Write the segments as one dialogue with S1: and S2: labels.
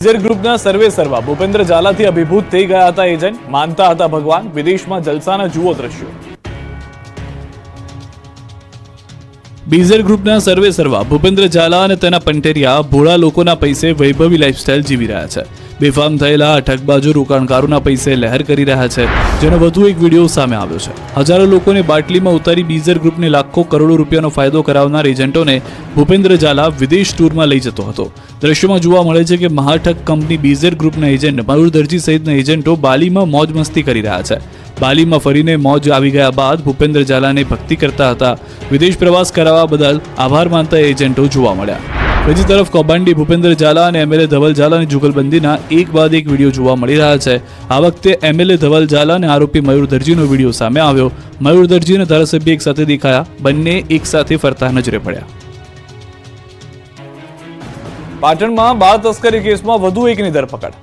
S1: બીઝર ગ્રુપના સર્વે સર્વા ભૂપેન્દ્ર ઝાલાથી અભિભૂત થઈ ગયા હતા એજન્ટ, માનતા હતા ભગવાન, વિદેશમાં જલસાના જુઓ દ્રશ્યો। બીઝર ગ્રુપના સર્વે સર્વા ભૂપેન્દ્ર ઝાલા અને તેના પંટેરિયા ભોળા લોકોના પૈસે વૈભવી લાઇફસ્ટાઇલ જીવી રહ્યા છે। બેફામ થયેલા ઠગબાજો રોકાણકારોના પૈસે લહેર કરી રહ્યા છે, જેનો વધુ એક વિડીયો સામે આવ્યો છે। હજારો લોકોને બાટલીમાં ઉતારી બીઝર ગ્રુપને લાખો કરોડો રૂપિયાનો ફાયદો કરાવનાર એજન્ટોને ભૂપેન્દ્ર ઝાલા વિદેશ ટૂરમાં લઈ જતો હતો। દ્રશ્યોમાં જોવા મળે છે કે મહાઠગ કંપની બીઝર ગ્રુપના એજન્ટ મયુર દરજી સહિતના એજન્ટો બાલીમાં મોજ મસ્તી કરી રહ્યા છે। બાલીમાં ફરીને મોજ આવી ગયા બાદ ભૂપેન્દ્ર ઝાલાને ભક્તિ કરતા હતા। વિદેશ પ્રવાસ કરાવવા બદલ આભાર માનતા એજન્ટો જોવા મળ્યા। બીજી તરફ કૌભાંડી ભૂપેન્દ્ર ઝાલા અને એમએલએ ધવલ ઝાલાની જુગલબંધીના એક બાદ એક વિડીયો જોવા મળી રહ્યા છે। આ વખતે એમએલએ ધવલ ઝાલા અને આરોપી મયુર દરજીનો વિડીયો સામે આવ્યો। મયુર દરજી અને ધારાસભ્ય એક સાથે દેખાયા, બંને એક સાથે ફરતા નજરે પડ્યા। પાટણમાં બાળ તસ્કરી કેસમાં વધુ એકની ધરપકડ।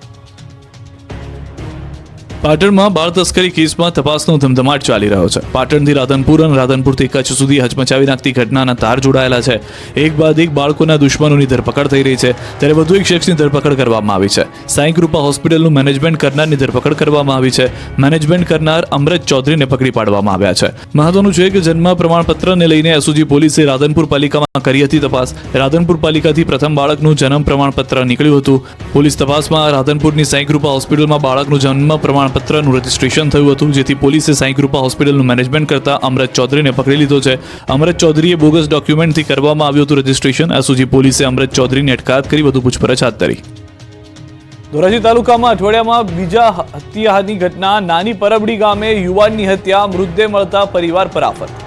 S1: પાટણમાં બાળ તસ્કરી કેસમાં તપાસનો ધમધમાટ ચાલી રહ્યો છે। પાટણથી રાધનપુર અને રાધનપુરથી કચ્છ સુધી હચમચાવી નાખતી ઘટનાના તાર જોડાયેલા છે। એક બાદ એક બાળકોના દુશ્મનોની ધરપકડ થઈ રહી છે, ત્યારે વધુ એક શખ્સની ધરપકડ કરવામાં આવી છે। સાંઈ કૃપા હોસ્પિટલનું મેનેજમેન્ટ કરનારની ધરપકડ કરવામાં આવી છે। મેનેજમેન્ટ કરનાર અમૃત ચૌધરીને પકડી પાડવામાં આવ્યા છે। મહત્વનું છે કે જન્મ પ્રમાણપત્રને લઈને એસઓજી પોલીસે રાધનપુર પાલિકામાં કરી હતી તપાસ। રાધનપુર પાલિકાથી પ્રથમ બાળકનું જન્મ પ્રમાણપત્ર નીકળ્યું હતું। પોલીસ તપાસમાં રાધનપુરની સાંઈ કૃપા હોસ્પિટલમાં બાળકનું જન્મ પ્રમાણપત્રનું રજીસ્ટ્રેશન થયું હતું, જેથી પોલીસે સાંઈ કૃપા હોસ્પિટલનું મેનેજમેન્ટ કરતા અમૃત ચૌધરીને પકડી લીધો છે। અમૃત ચૌધરીએ બોગસ ડોક્યુમેન્ટથી કરવામાં આવ્યું હતું રજીસ્ટ્રેશન। એસઓજી પોલીસે અમૃત ચૌધરીની અટકાયત કરી વધુ પૂછપરછ હાથ ધરી। ધોરાજી તાલુકામાં અઠવાડિયામાં બીજા હત્યાની ઘટના। નાની પરબડી ગામે યુવાનની હત્યા, મૃતદેહ મળતા પરિવાર પર આફત।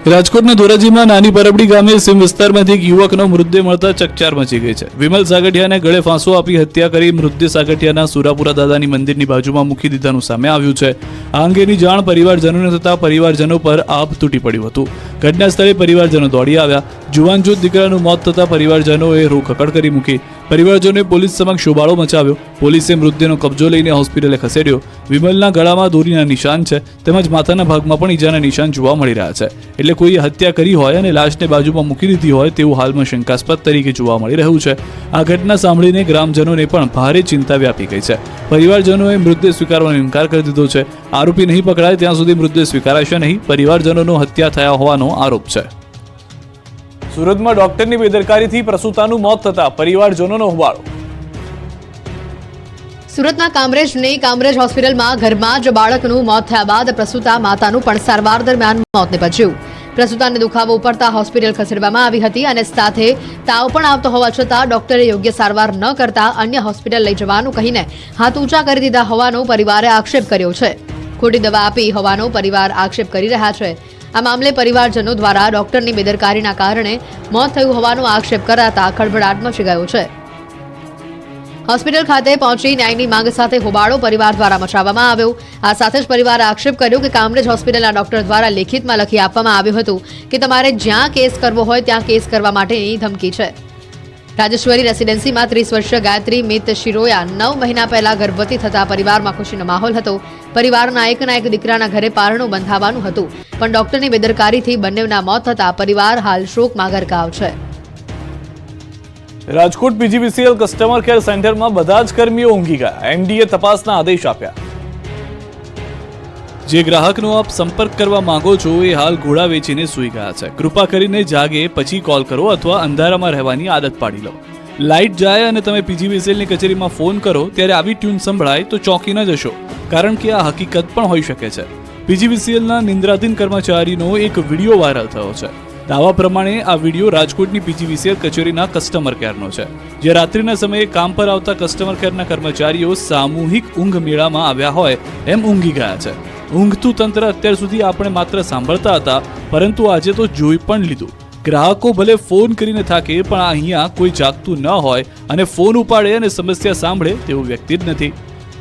S1: રાજકોટના ધોરાજીમાં નાની પરબડી ગામે સીમ વિસ્તારમાંથી એક યુવકનો મૃતદેહ મળતા ચકચાર મચી ગઈ છે। વિમલ સાગઠિયાને ગળે ફાંસો આપી હત્યા કરી મૃતદેહ સાગઠિયાના સુરાપુરા દાદાની મંદિરની બાજુમાં મૂકી દીધાનું સામે આવ્યું છે। આ અંગેની જાણ પરિવારજનોને થતા પરિવારજનો પર આભ તૂટી પડ્યું હતું। ઘટના સ્થળે પરિવારજનો દોડી આવ્યા। જુવાન જૂથ દીકરાનું મોત થતા પરિવારજનોએ રોકકડ કરી મૂકી। પરિવારજનોએ પોલીસ સમક્ષ શોબાળો મચાવ્યો। પોલીસે મૃતદેહનો કબજો લઈને હોસ્પિટલે ખસેડ્યો। વિમલના ગળામાં દોરીના નિશાન છે, તેમજ માથાના ભાગમાં પણ ઈજાના નિશાન જોવા મળી રહ્યા છે। એટલે કોઈએ હત્યા કરી હોય અને લાશને બાજુમાં મૂકી દીધી હોય તેવું હાલમાં શંકાસ્પદ તરીકે જોવા મળી રહ્યું છે। આ ઘટના સાંભળીને ગ્રામજનોને પણ ભારે ચિંતા વ્યાપી ગઈ છે। પરિવારજનોએ મૃતદેહ સ્વીકારવાનો ઇનકાર કરી દીધો છે। આરોપી નહીં પકડાય ત્યાં સુધી મૃતદેહ સ્વીકારાશે નહીં। પરિવારજનોનો હત્યા થયા હોવાનો આરોપ છે। સુરતમાં ડોક્ટરની બેદરકારીથી પ્રસૂતાનું મોત થતા પરિવારજનોનો હોબાળો।
S2: સુરતના કામરેજ હોસ્પિટલમાં ઘરમાં જ બાળકનું મોત થયા બાદ પ્રસૂતા માતાનું પણ સારવાર દરમિયાન મોત નીપજ્યું। પ્રસૂતાને દુખાવો ઉપડતા હોસ્પિટલ ખસેડવામાં આવી હતી અને સાથે તાવ પણ આવતો હોવા છતાં ડોક્ટરે યોગ્ય સારવાર ન કરતા અન્ય હોસ્પિટલ લઈ જવાનું કહીને હાથ ઊંચા કરી દીધા હોવાનો પરિવારે આક્ષેપ કર્યો છે। ખોટી દવા આપી હોવાનો પરિવાર આક્ષેપ કરી રહ્યા છે। આ મામલે પરિવારજનો દ્વારા ડોક્ટરની બેદરકારીના કારણે મોત થયું હોવાનો આક્ષેપ કરાતા ખળભળાટ મચી ગયો છે। હોસ્પિટલ ખાતે પહોંચી ન્યાયની માંગ સાથે હોબાળો પરિવાર દ્વારા મચાવવામાં આવ્યો। આ સાથે જ પરિવારે આક્ષેપ કર્યો કે કામરેજ હોસ્પિટલના ડોક્ટર દ્વારા લેખિતમાં લખી આપવામાં આવ્યું હતું કે તમારે જ્યાં કેસ કરવો હોય ત્યાં કેસ કરવા માટેની ધમકી છે। રાજેશ્વરી રેસિડેન્સીમાં 30 વર્ષીય ગાયત્રી મિત શિરોયા 9 મહિના પહેલા ગર્ભવતી થતા પરિવારમાં ખુશીનો માહોલ હતો। પરિવારના એકના એક દીકરાના ઘરે પારણું બંધાવવાનું હતું, પણ ડોક્ટરની બેદરકારીથી બંનેના મોત થતા પરિવાર હાલ શોકમાં ગરકાવ છે।
S1: રાજકોટ પીજીવીસીએલ કસ્ટમર કેર સેન્ટરમાં બધા જ કર્મીઓ ઊંઘી ગયા। એમડીએ તપાસના આદેશ આપ્યા। જે ગ્રાહકનો આપ સંપર્ક કરવા માંગો છો એ હાલ ઘોડા વેચીને સૂઈ ગયા છે। કૃપા કરીને જાગે પછી કોલ કરો અથવા અંધારામાં રહેવાની આદત પાડી લો। લાઇટ જાય અને તમે પીજીવીસીએલની કચેરીમાં ફોન કરો ત્યારે આવી ટ્યુન સંભળાય તો ચોંકી ન જશો, કારણ કે આ હકીકત પણ હોઈ શકે છે। પીજીવીસીએલના નિંદ્રાધીન કર્મચારીનો એક વિડીયો વાયરલ થયો છે। દાવા પ્રમાણે આ વિડીયો રાજકોટની પીજીવીસીએલ કચેરીના કસ્ટમર કેરનો છે, જે રાત્રિના સમયે કામ પર આવતા કસ્ટમર કેરના કર્મચારીઓ સામૂહિક ઊંઘ મેળામાં આવ્યા હોય એમ ઊંઘી ગયા છે। ઊંઘતું તંત્ર અત્યાર સુધી આપણે માત્ર સાંભળતા હતા, પરંતુ આજે તો જોઈ પણ લીધું। ગ્રાહકો ભલે ફોન કરીને થાકે, પણ અહીંયા કોઈ જાગતું ન હોય અને ફોન ઉપાડે અને સમસ્યા સાંભળે તેવું વ્યક્તિ જ નથી।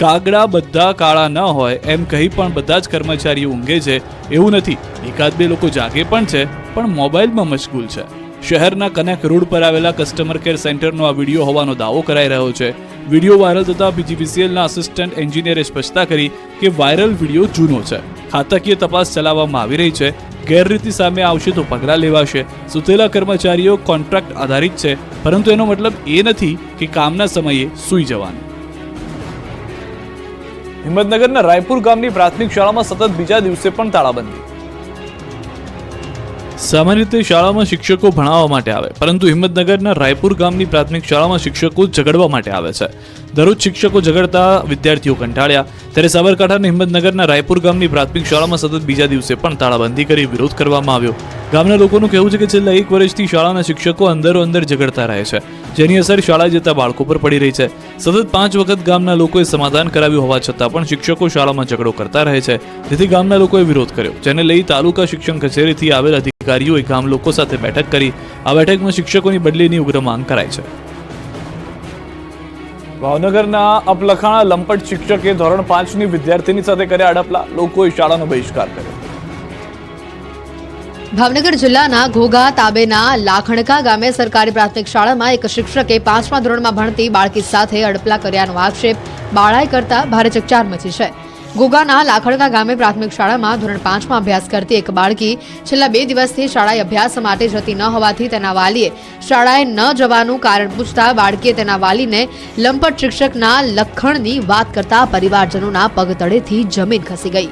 S1: કાગડા બધા કાળા ન હોય એમ કહી પણ બધા જ કર્મચારીઓ ઊંઘે છે એવું નથી। એકાદ બે લોકો જાગે પણ છે, પણ મોબાઈલમાં મશગુલ છે। શહેરના કનેક રોડ પર આવેલા કસ્ટમર કેર સેન્ટરનો આ વિડીયો હોવાનો દાવો કરાઈ રહ્યો છે। વિડીયો વાયરલ થતા પીજીવીસીએલના આસિસ્ટન્ટ એન્જિનિયરે સ્પષ્ટતા કરી કે વાયરલ વિડીયો જૂનો છે। ખાતાકીય તપાસ ચલાવવામાં આવી રહી છે। ગેરરીતિ સામે આવશે તો પગલાં લેવાશે. સૂતેલા કર્મચારીઓ કોન્ટ્રાક્ટ આધારિત છે, પરંતુ એનો મતલબ એ નથી કે કામના સમયે સૂઈ જવાનું. હિંમતનગરના રાયપુર ગામની પ્રાથમિક શાળામાં સતત બીજા દિવસે પણ તાળાબંધી. સામાન્ય રીતે શાળામાં શિક્ષકો ભણાવવા માટે આવે, પરંતુ હિંમતનગરના રાયપુર ગામની પ્રાથમિક શાળામાં શિક્ષકો ઝઘડવા માટે આવે છે. દરરોજ શિક્ષકો ઝઘડતા વિદ્યાર્થીઓ કંટાળ્યા, ત્યારે સાબરકાંઠાના હિંમતનગરના રાયપુર ગામની પ્રાથમિક શાળામાં સતત બીજા દિવસે પણ તાળાબંધી કરી વિરોધ કરવામાં આવ્યો. ગામના લોકોનું કહેવું છે કે છેલ્લા 1 વર્ષથી શાળાના શિક્ષકો અંદરો અંદર ઝઘડતા રહે છે, જેની અસર શાળા જતા બાળકો પર પડી રહી છે. સતત 5 વખત ગામના લોકોએ સમાધાન કરાવ્યું હોવા છતાં પણ શિક્ષકો શાળામાં ઝઘડો કરતા રહે છે, જેથી ગામના લોકોએ વિરોધ કર્યો, જેને લઈ તાલુકા શિક્ષણ કચેરીથી આવેલ અધિકારીઓએ ગામ લોકો સાથે બેઠક કરી. આ બેઠકમાં શિક્ષકોની બદલીની ઉગ્ર માંગ કરાઈ છે. ભાવનગરના અપલખાણા લંપટ શિક્ષકે ધોરણ 5ની વિદ્યાર્થીની સાથે કર્યા અડપલા, લોકોએ શાળાનો બહિષ્કાર કર્યો.
S2: ભાવનગર જિલ્લાના ઘોઘા તાબેના લાખણકા ગામે સરકારી પ્રાથમિક શાળામાં એક શિક્ષકે 5મા ધોરણમાં ભણતી બાળકી સાથે અડપલા કર્યાનો આક્ષેપ બાળાએ કરતા ભારે ચકચાર મચી છે. ઘોઘાના લાખણકા ગામે પ્રાથમિક શાળામાં ધોરણ 5માં અભ્યાસ કરતી એક બાળકી છેલ્લા 2 દિવસથી શાળાએ અભ્યાસ માટે જતી ન હોવાથી તેના વાલીએ શાળાએ ન જવાનું કારણ પૂછતા બાળકીએ તેના વાલીને લંપટ શિક્ષકના લખણની વાત કરતા પરિવારજનોના પગતળેથી જમીન ખસી ગઈ.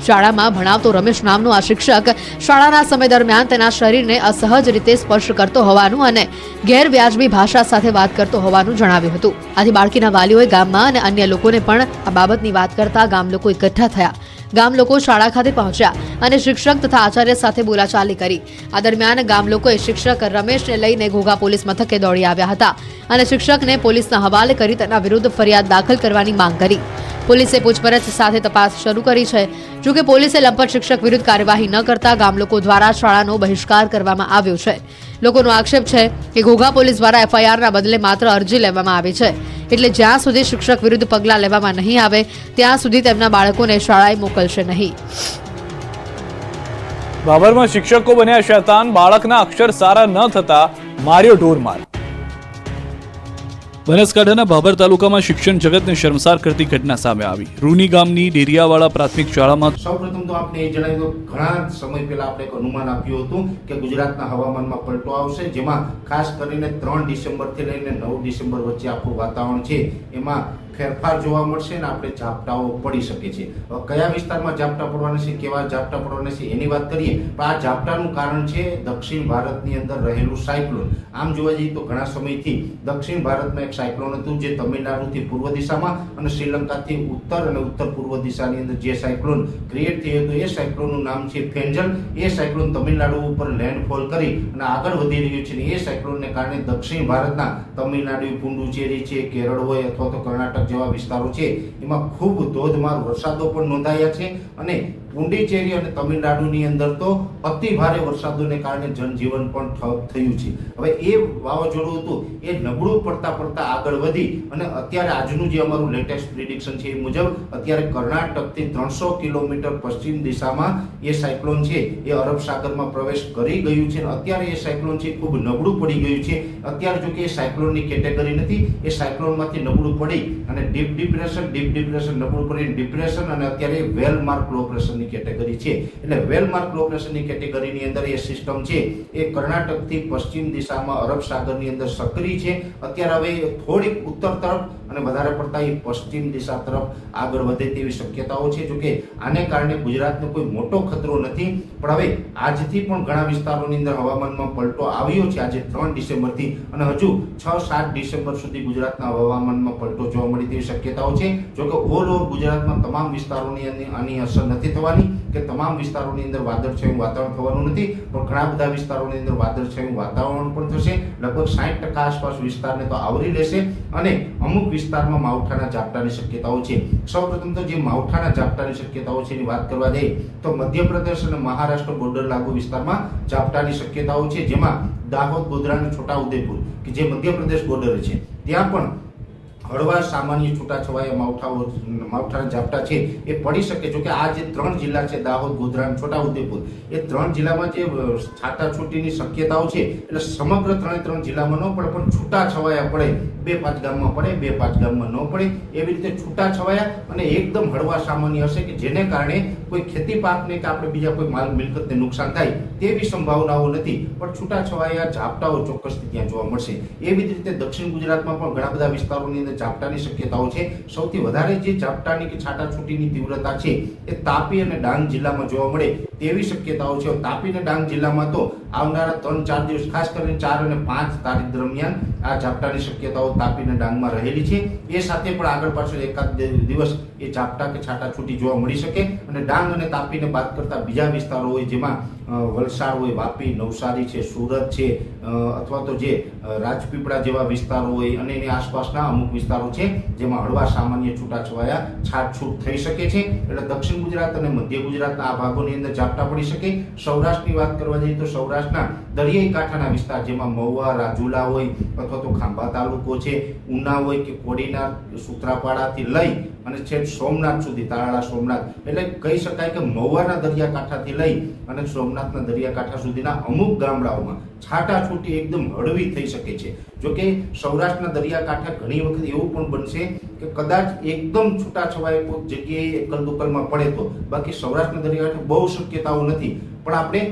S2: શાળામાં ભણાવતો રમેશ નામનો આ શિક્ષક શાળાના સમય દરમિયાન તેના શરીરને અસહજ રીતે સ્પર્શ કરતો હોવાનું અને ગેરવ્યાજબી ભાષા સાથે વાત કરતો હોવાનું જણાવ્યું હતું. આથી બાળકીના વાલીઓએ ગામમાં અને અન્ય લોકોને પણ આ બાબતની વાત કરતા ગામ લોકો એકઠા થયા. ગામ લોકો શાળા ખાતે પહોંચ્યા અને શિક્ષક તથા આચાર્ય સાથે બોલાચાલી કરી. આ દરમિયાન ગામ લોકોએ શિક્ષક રમેશને લઈને ઘોઘા પોલીસ મથકે દોડી આવ્યા હતા અને શિક્ષકને પોલીસના હવાલે કરી તેના વિરુદ્ધ ફરિયાદ દાખલ કરવાની માંગ કરી. પોલીસે પૂછપરછ સાથે તપાસ શરૂ કરી છે. જોકે પોલીસે લંપટ શિક્ષક વિરુદ્ધ કાર્યવાહી ન કરતા ગામ લોકો દ્વારા શાળાનો બહિષ્કાર કરવામાં આવ્યો છે. લોકોનો આક્ષેપ છે કે ઘોઘા પોલીસ દ્વારા એફઆઈઆરના બદલે માત્ર અરજી લેવામાં આવી છે, એટલે જ્યાં સુધી શિક્ષક વિરુદ્ધ પગલાં લેવામાં નહીં આવે ત્યાં સુધી તેમના બાળકોને શાળાએ મોકલશે નહીં.
S1: બાબરમાં શિક્ષકો બન્યા શૈતાન, બાળકના અક્ષર સારા ન થતા માર્યો ઢોરમાર. બનાસકાંઠાના ભાભર તાલુકામાં શિક્ષણ જગતને શર્મસાર કરતી ઘટના સામે આવી. રૂની ગામની ડેરિયાવાળા પ્રાથમિક શાળામાં
S3: સૌપ્રથમ તો આપણે એ જણાવ્યું ઘણા સમય પહેલા આપણે એક અનુમાન આપ્યું હતું કે ગુજરાતના હવામાનમાં પલટો આવશે, જેમાં ખાસ કરીને 3 ડિસેમ્બરથી લઈને 9 ડિસેમ્બર વચ્ચે આખું વાતાવરણ છે એમાં ફેરફાર જોવા મળશે અને આપણે ઝાપટાઓ પડી શકે છે. કયા વિસ્તારમાં ઝાપટા પડવાના છે, કેવા ઝાપટા પડવાના છે એની વાત કરીએ તો આ ઝાપટાનું કારણ છે દક્ષિણ ભારતની અંદર રહેલું સાયક્લોન. આમ જોવા જઈએ તો ઘણા સમયથી દક્ષિણ ભારતમાં એક સાયક્લોન હતું જે તમિલનાડુથી પૂર્વ દિશામાં અને શ્રીલંકાથી ઉત્તર અને ઉત્તર પૂર્વ દિશાની અંદર જે સાયક્લોન ક્રિએટ થયું હતું એ સાયક્લોનનું નામ છે ફેન્જલ. એ સાયક્લોન તમિલનાડુ ઉપર લેન્ડફોલ કરી અને આગળ વધી રહ્યું છે અને એ સાયક્લોનને કારણે દક્ષિણ ભારતના તમિલનાડુ, પુડુચેરી છે, કેરળ હોય અથવા તો કર્ણાટક જેવા વિસ્તારો છે એમાં ખૂબ ધોધમાર વરસાદો પણ નોંધાયા છે અને પુડુચેરી અને તમિલનાડુની અંદર તો અતિ ભારે વરસાદોને કારણે જનજીવન પણ ઠપ થયું છે. હવે એ વાવાઝોડું હતું એ નબળું પડતા આગળ વધી અને અત્યારે આજનું જે અમારું લેટેસ્ટ પ્રિડિક્શન છે એ મુજબ અત્યારે કર્ણાટકથી 300 કિલોમીટર પશ્ચિમ દિશામાં એ સાયક્લોન છે એ અરબ સાગરમાં પ્રવેશ કરી ગયું છે અને અત્યારે એ સાયક્લોન છે ખૂબ નબળું પડી ગયું છે. અત્યારે જો કે એ સાયક્લોનની કેટેગરી નથી, એ સાયક્લોનમાંથી નબળું પડી અને ડીપ ડિપ્રેશન નબળું પડી ડિપ્રેશન અને અત્યારે વેલ માર્ક લો પ્રેશરની કેટેગરી છે. એટલે વેલ માર્ક લો પ્રેશરની કેટેગરીની અંદર એ સિસ્ટમ છે એ કર્ણાટકથી પશ્ચિમ દિશામાં અરબ સાગરની અંદર સક્રિય છે. અત્યારે હવે થોડીક ઉત્તર તરફ અને વધારે પડતા એ પશ્ચિમ દિશા તરફ આગળ વધે તેવી શક્યતાઓ છે. જોકે આને કારણે ગુજરાતનો કોઈ મોટો ખતરો નથી, પણ હવે આજથી પણ ઘણા વિસ્તારોની અંદર હવામાનમાં પલટો આવ્યો છે આજે 3 ડિસેમ્બરથી અને હજુ 6-7 ડિસેમ્બર સુધી ગુજરાતના હવામાનમાં પલટો જોવા મળી તેવી શક્યતાઓ છે. જોકે ઓલ ઓવર ગુજરાતમાં તમામ વિસ્તારોની આની અસર નથી થવાની કે તમામ વિસ્તારોની અંદર વાદળછાયું વાતાવરણ થવાનું નથી, પણ ઘણા બધા વિસ્તારોની અંદર વાદળછાયું વાતાવરણ પણ થશે. લગભગ 60% આસપાસ વિસ્તારને તો આવરી લેશે અને અમુક વિસ્તારમાં માવઠાના ઝાપટાની શક્યતાઓ છે. સૌપ્રથમ તો જે માવઠાના ઝાપટાની શક્યતાઓ છે એની વાત કરવા જઈએ તો મધ્યપ્રદેશ અને મહારાષ્ટ્ર બોર્ડર લાગુ વિસ્તારમાં ઝાપટાની શક્યતાઓ છે, જેમાં દાહોદ, ગોધરા અને છોટાઉદેપુર કે જે મધ્યપ્રદેશ બોર્ડર છે ત્યાં પણ હળવા સામાન્ય છૂટાછવાયા માવઠાના ઝાપટા છે એ પડી શકે. જો કે આ જે 3 જિલ્લા છે, દાહોદ, ગોધરા અને છોટાઉદેપુર, એ 3 જિલ્લામાં જે છાટાછૂટીની શક્યતાઓ છે એટલે સમગ્ર 3 જિલ્લામાં ન પડે, પણ છૂટાછવાયા પડે, 2-5 ગામમાં પડે, 2-5 ગામમાં ન પડે, એવી રીતે છૂટાછવાયા અને એકદમ હળવા સામાન્ય હશે કે જેને કારણે કોઈ ખેતી પાકને કે આપણે બીજા કોઈ માલ મિલકતને નુકસાન થાય તેવી સંભાવનાઓ નથી, પણ છૂટાછવાયા ઝાપટાઓ ચોક્કસથી ત્યાં જોવા મળશે. એવી જ રીતે દક્ષિણ ગુજરાતમાં પણ ઘણા બધા વિસ્તારોની અંદર ઝાપટાની શક્યતાઓ છે. સૌથી વધારે જે ઝાપટાની કે છાટાછૂટીની તીવ્રતા છે એ તાપી અને ડાંગ જિલ્લામાં જોવા મળે તેવી શક્યતાઓ છે. તાપી અને ડાંગ જિલ્લામાં તો આવનારા 3-4 દિવસ, ખાસ કરીને 4 અને 5 તારીખ દરમિયાન આ ઝાપટાની શક્યતાઓ તાપી અને ડાંગમાં રહેલી છે. એ સાથે પણ આગળ પાછળ એકાદ દિવસ એ ઝાપટા કે છાટાછૂટી જોવા મળી શકે. અને ડાંગ અને તાપીને બાદ કરતા બીજા વિસ્તારો હોય જેમાં વલસાડ હોય, વાપી, નવસારી છે, સુરત છે, અથવા તો જે રાજપીપળા જેવા વિસ્તારો હોય અને એની આસપાસના અમુક વિસ્તારો છે જેમાં હળવા સામાન્ય છૂટાછવાયા છાટછૂટ થઈ શકે છે. એટલે દક્ષિણ ગુજરાત અને મધ્ય ગુજરાતના આ ભાગોની અંદર ઝાપટા પડી શકે. સૌરાષ્ટ્રની વાત કરવા જઈએ તો સૌરાષ્ટ્રના દરિયાઈ કાંઠાના વિસ્તાર જેમાં મહુવા, રાજુલા હોય અથવા તો ખાંભા તાલુકો છે, ઉના હોય કે કોડીનાર, સૂત્રાપાડાથી લઈ અને છેક સોમનાથ સુધી, તાલાળા સોમનાથ, એટલે કહી શકાય કે મહુવાના દરિયાકાંઠાથી લઈ અને સોમનાથના દરિયાકાંઠા સુધીના અમુક ગામડાઓમાં છાટાછૂટી એકદમ હળવી થઈ શકે છે. જોકે સૌરાષ્ટ્રના દરિયાકાંઠે ઘણી વખત એવું પણ બનશે કે કદાચ એકદમ છૂટાછવાયા કોઈક જગ્યાએ એકલ દુકલમાં પડે તો, બાકી સૌરાષ્ટ્રના દરિયાકાંઠે બહુ શક્યતાઓ નથી, પણ આપણે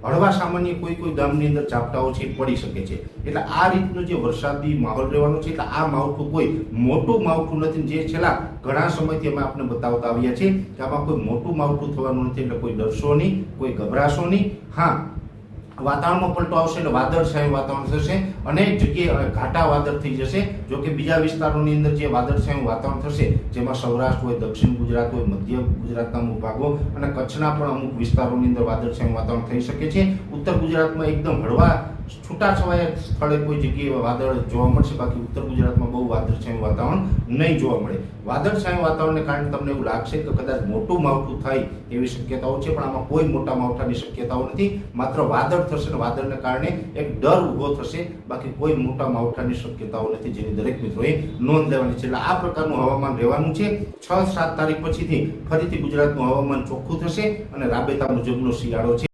S3: હળવા સામાન્ય કોઈ ગામની અંદર ઝાપટાઓ છે પડી શકે છે. એટલે આ રીતનો જે વરસાદી માહોલ રહેવાનો છે. એટલે આ માવઠું કોઈ મોટું માવઠું નથી, જે છેલ્લા ઘણા સમયથી અમે આપને બતાવતા આવ્યા છીએ કે આમાં કોઈ મોટું માવઠું થવાનું નથી. એટલે કોઈ ડરશો નહીં, કોઈ ગભરાશો નહીં. હા, વાતાવરણમાં પલટો આવશે એટલે વાદળછાયું વાતાવરણ થશે, અનેક જગ્યાએ ઘાટા વાદળ થઈ જશે. જો કે બીજા વિસ્તારોની અંદર જે વાદળછાયું વાતાવરણ થશે જેમાં સૌરાષ્ટ્ર હોય, દક્ષિણ ગુજરાત હોય, મધ્ય ગુજરાતના અમુક ભાગો અને કચ્છના પણ અમુક વિસ્તારોની અંદર વાદળછાયું વાતાવરણ થઈ શકે છે. ઉત્તર ગુજરાતમાં એકદમ હળવા છૂટાછવાયા સ્થળે કોઈ જગ્યાએ વાદળ જોવા મળશે, બાકી ઉત્તર ગુજરાતમાં બહુ વાદળછાયું વાતાવરણ નહીં જોવા મળે. વાદળછાયું વાતાવરણને કારણે તમને એવું લાગશે કે કદાચ મોટું માવઠું થાય એવી શક્યતાઓ છે, પણ આમાં કોઈ મોટા માવઠાની શક્યતાઓ નથી. માત્ર વાદળ થશે અને વાદળને કારણે એક ડર ઊભો થશે, બાકી કોઈ મોટા માવઠાની શક્યતાઓ નથી, જેની દરેક મિત્રોએ નોંધ લેવાની છે. એટલે આ પ્રકારનું હવામાન રહેવાનું છે. 6-7 તારીખ પછીથી ફરીથી ગુજરાતનું હવામાન ચોખ્ખું થશે અને રાબેતા મુજબનો શિયાળો છે